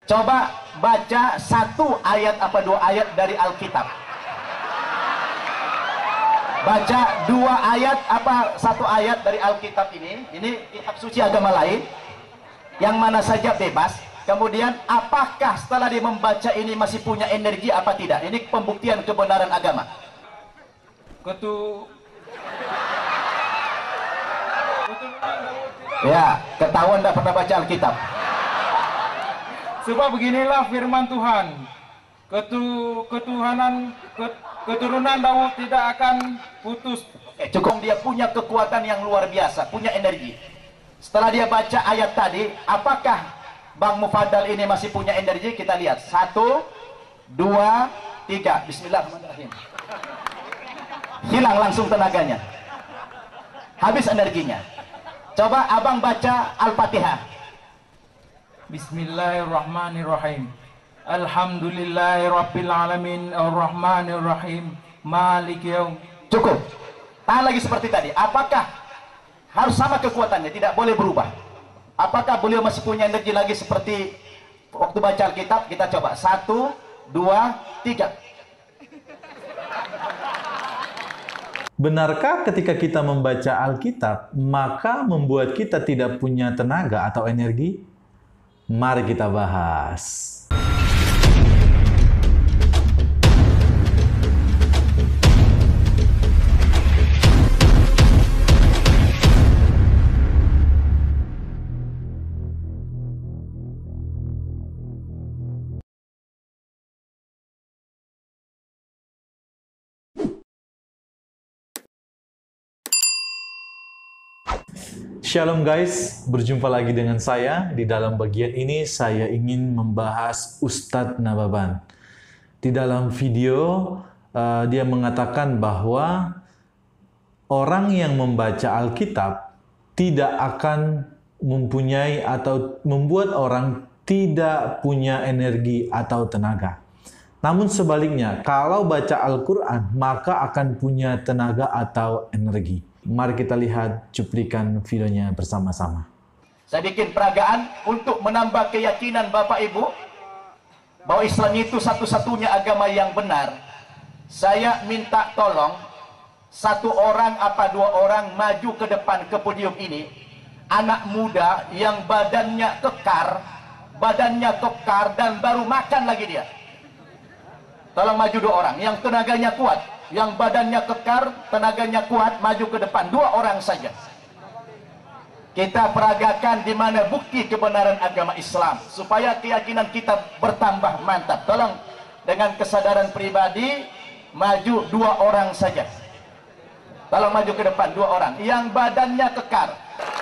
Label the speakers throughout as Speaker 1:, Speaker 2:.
Speaker 1: Coba baca satu ayat apa dua ayat dari Alkitab. Baca dua ayat apa satu ayat dari Alkitab ini. Ini kitab suci agama lain. Yang mana saja bebas. Kemudian apakah setelah dia membaca ini masih punya energi apa tidak? Ini pembuktian kebenaran agama. Ya, ketahuan tidak pernah baca Alkitab.
Speaker 2: Sebab beginilah firman Tuhan, keturunan Daud tidak akan putus.
Speaker 1: Cukup dia punya kekuatan yang luar biasa, punya energi. Setelah dia baca ayat tadi, apakah Bang Mufadal ini masih punya energi? Kita lihat. 1, 2, 3. Bismillahirrahmanirrahim. Hilang langsung tenaganya. Habis energinya. Coba abang baca Al-Fatihah.
Speaker 2: Bismillahirrahmanirrahim. Alhamdulillahirabbil alamin arrahmanir rahim maliki yaum.
Speaker 1: Cukup. Tahan lagi seperti tadi. Apakah harus sama kekuatannya, tidak boleh berubah? Apakah beliau masih punya energi lagi seperti waktu baca Alkitab? Kita coba. 1, 2, 3.
Speaker 3: Benarkah ketika kita membaca Alkitab, maka membuat kita tidak punya tenaga atau energi? Mari kita bahas. Shalom guys, berjumpa lagi dengan saya. Di dalam bagian ini saya ingin membahas Ustadz Nababan. Di dalam video dia mengatakan bahwa orang yang membaca Alkitab tidak akan mempunyai atau membuat orang tidak punya energi atau tenaga. Namun sebaliknya, kalau baca Al-Quran maka akan punya tenaga atau energi. Mari kita lihat cuplikan videonya bersama-sama.
Speaker 1: Saya bikin peragaan untuk menambah keyakinan Bapak Ibu bahwa Islam itu satu-satunya agama yang benar. Saya minta tolong satu orang apa dua orang maju ke depan ke podium ini. Anak muda yang badannya kekar dan baru makan lagi dia. Tolong maju dua orang yang tenaganya kuat. Yang badannya kekar, tenaganya kuat, maju ke depan. 2 orang saja. Kita peragakan di mana bukti kebenaran agama Islam. Supaya keyakinan kita bertambah mantap. Tolong dengan kesadaran pribadi, maju 2 orang saja. Tolong maju ke depan 2 orang. Yang badannya kekar.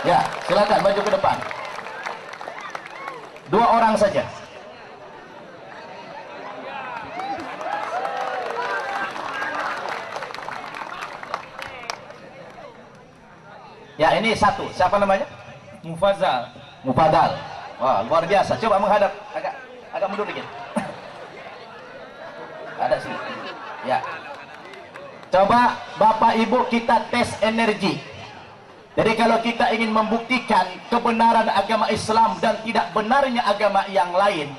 Speaker 1: Ya, silakan maju ke depan. 2 orang saja. Ya, ini satu. Siapa namanya?
Speaker 2: Mufazal.
Speaker 1: Mufadal. Wah, luar biasa. Coba menghadap agak mundur dikit. Ada sini. Ya. Coba Bapak Ibu kita tes energi. Jadi kalau kita ingin membuktikan kebenaran agama Islam dan tidak benarnya agama yang lain,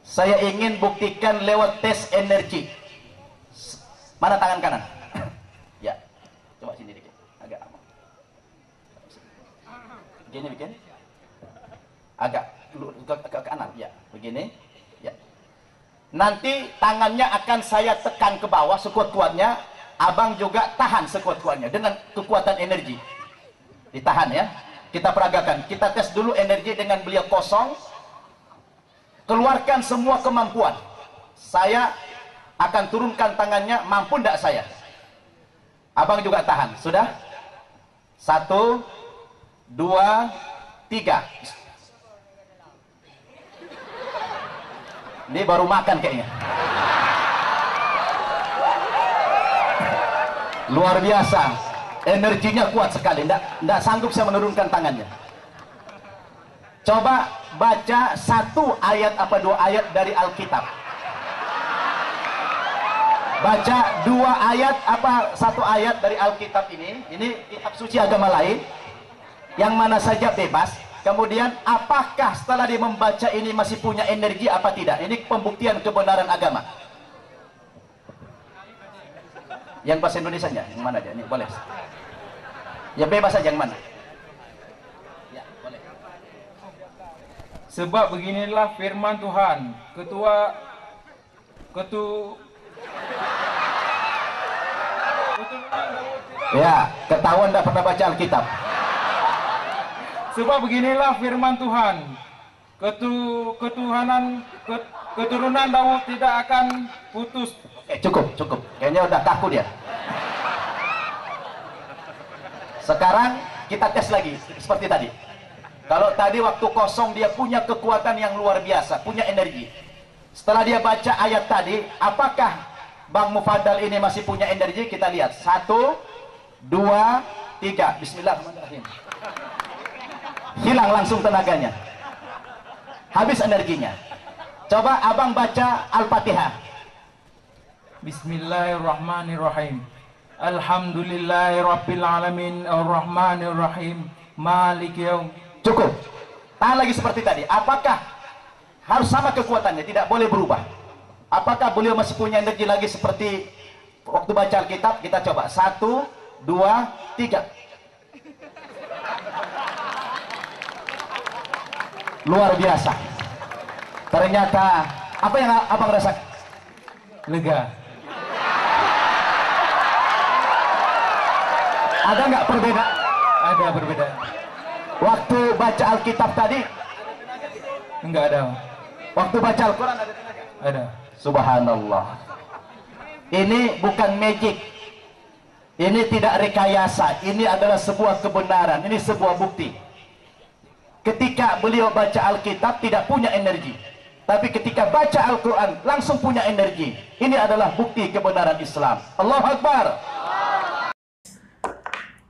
Speaker 1: saya ingin buktikan lewat tes energi. Mana tangan kanan? Ya. Coba sini dikit. Agak aman. Begini bikin agak ke kanan ya, begini ya. Nanti tangannya akan saya tekan ke bawah sekuat-kuatnya, abang juga tahan sekuat-kuatnya dengan kekuatan energi. Ditahan ya. Kita peragakan, kita tes dulu energi dengan beliau kosong. Keluarkan semua kemampuan. Saya akan turunkan tangannya, mampu tidak saya? Abang juga tahan, sudah? 1, 2, 3. Ini baru makan kayaknya. Luar biasa. Energinya kuat sekali. Tidak sanggup saya menurunkan tangannya. Coba baca satu ayat apa dua ayat dari Alkitab. Baca 2 ayat apa satu ayat dari Alkitab ini. Ini kitab suci agama lain. Yang mana saja bebas. Kemudian apakah setelah dia membaca ini masih punya energi apa tidak? Ini pembuktian kebenaran agama. Yang bahasa Indonesia nya, yang mana aja? Ini boleh. Yang bebas saja, yang mana? Ya, boleh.
Speaker 2: Sebab beginilah firman Tuhan,
Speaker 1: Ya, ketahuan tidak pernah baca Alkitab.
Speaker 2: sebab beginilah firman Tuhan, keturunan Daud tidak akan putus.
Speaker 1: Cukup. Kayaknya udah kaku dia. Sekarang kita tes lagi seperti tadi. Kalau tadi waktu kosong dia punya kekuatan yang luar biasa, punya energi. Setelah dia baca ayat tadi, apakah Bang Mufadal ini masih punya energi? Kita lihat. 1, 2, 3. Bismillahirrahmanirrahim. Hilang langsung tenaganya. Habis energinya. Coba abang baca Al-Fatihah.
Speaker 2: Bismillahirrahmanirrahim. Alhamdulillahirabbil alamin arrahmanirrahim maliki yaum.
Speaker 1: Cukup. Tahan lagi seperti tadi. Apakah harus sama kekuatannya, tidak boleh berubah? Apakah beliau masih punya energi lagi seperti waktu baca Alkitab? Kita coba. 1, 2, 3. Luar biasa. Ternyata apa yang abang rasa?
Speaker 2: Lega.
Speaker 1: Ada nggak perbedaan?
Speaker 2: Ada perbedaan.
Speaker 1: Waktu baca Alkitab tadi,
Speaker 2: Enggak ada.
Speaker 1: waktu baca Al-Quran ada tenaga?
Speaker 2: Ada.
Speaker 1: Subhanallah. Ini bukan magic. Ini tidak rekayasa. Ini adalah sebuah kebenaran. Ini sebuah bukti. Ketika beliau baca Alkitab tidak punya energi, tapi ketika baca Al-Quran langsung punya energi. Ini adalah bukti kebenaran Islam. Allahu Akbar.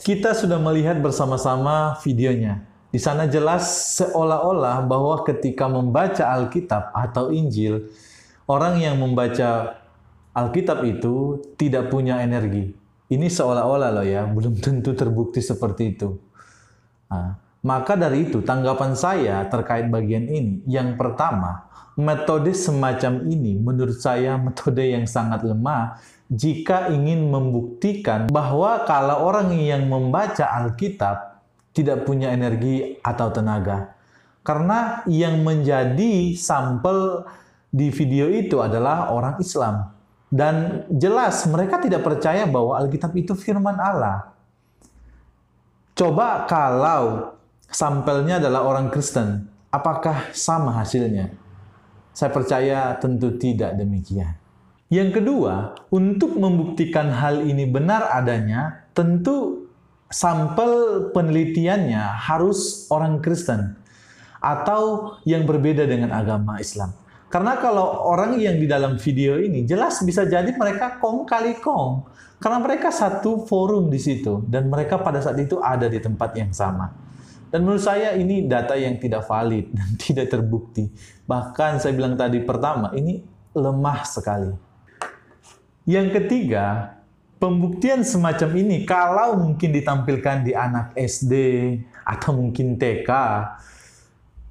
Speaker 3: Kita sudah melihat bersama-sama videonya. Di sana jelas seolah-olah bahwa ketika membaca Alkitab atau Injil, orang yang membaca Alkitab itu tidak punya energi. Ini seolah-olah loh ya, belum tentu terbukti seperti itu. Nah, maka dari itu tanggapan saya terkait bagian ini, yang pertama, metode semacam ini menurut saya metode yang sangat lemah jika ingin membuktikan bahwa kalau orang yang membaca Alkitab tidak punya energi atau tenaga. Karena yang menjadi sampel di video itu adalah orang Islam. Dan jelas mereka tidak percaya bahwa Alkitab itu firman Allah. Coba kalau sampelnya adalah orang Kristen, apakah sama hasilnya? Saya percaya tentu tidak demikian. Yang kedua, untuk membuktikan hal ini benar adanya, tentu sampel penelitiannya harus orang Kristen atau yang berbeda dengan agama Islam. Karena kalau orang yang di dalam video ini jelas bisa jadi mereka kong kali kong, karena mereka satu forum di situ dan mereka pada saat itu ada di tempat yang sama. Dan menurut saya ini data yang tidak valid dan tidak terbukti. Bahkan saya bilang tadi pertama, ini lemah sekali. Yang ketiga, pembuktian semacam ini kalau mungkin ditampilkan di anak SD atau mungkin TK,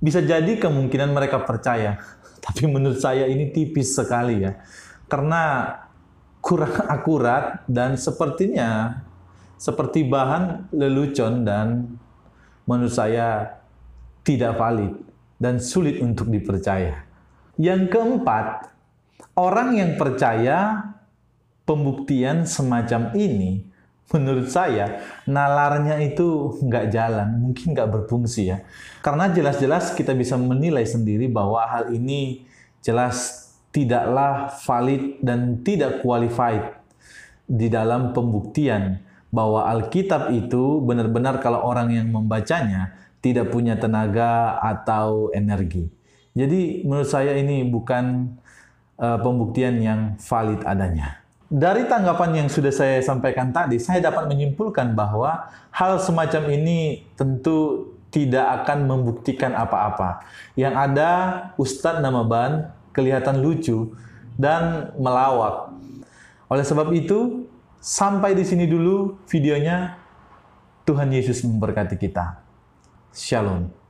Speaker 3: bisa jadi kemungkinan mereka percaya. Tapi menurut saya ini tipis sekali ya. Karena kurang akurat dan sepertinya seperti bahan lelucon dan menurut saya tidak valid dan sulit untuk dipercaya. Yang keempat, orang yang percaya pembuktian semacam ini, menurut saya, nalarnya itu nggak jalan, mungkin nggak berfungsi ya. Karena jelas-jelas kita bisa menilai sendiri bahwa hal ini jelas tidaklah valid dan tidak qualified di dalam pembuktian bahwa Alkitab itu benar-benar kalau orang yang membacanya tidak punya tenaga atau energi. Jadi menurut saya ini bukan pembuktian yang valid adanya. Dari tanggapan yang sudah saya sampaikan tadi, saya dapat menyimpulkan bahwa hal semacam ini tentu tidak akan membuktikan apa-apa. Yang ada Ustadz Namaban kelihatan lucu dan melawak. Oleh sebab itu, sampai di sini dulu videonya. Tuhan Yesus memberkati kita. Shalom.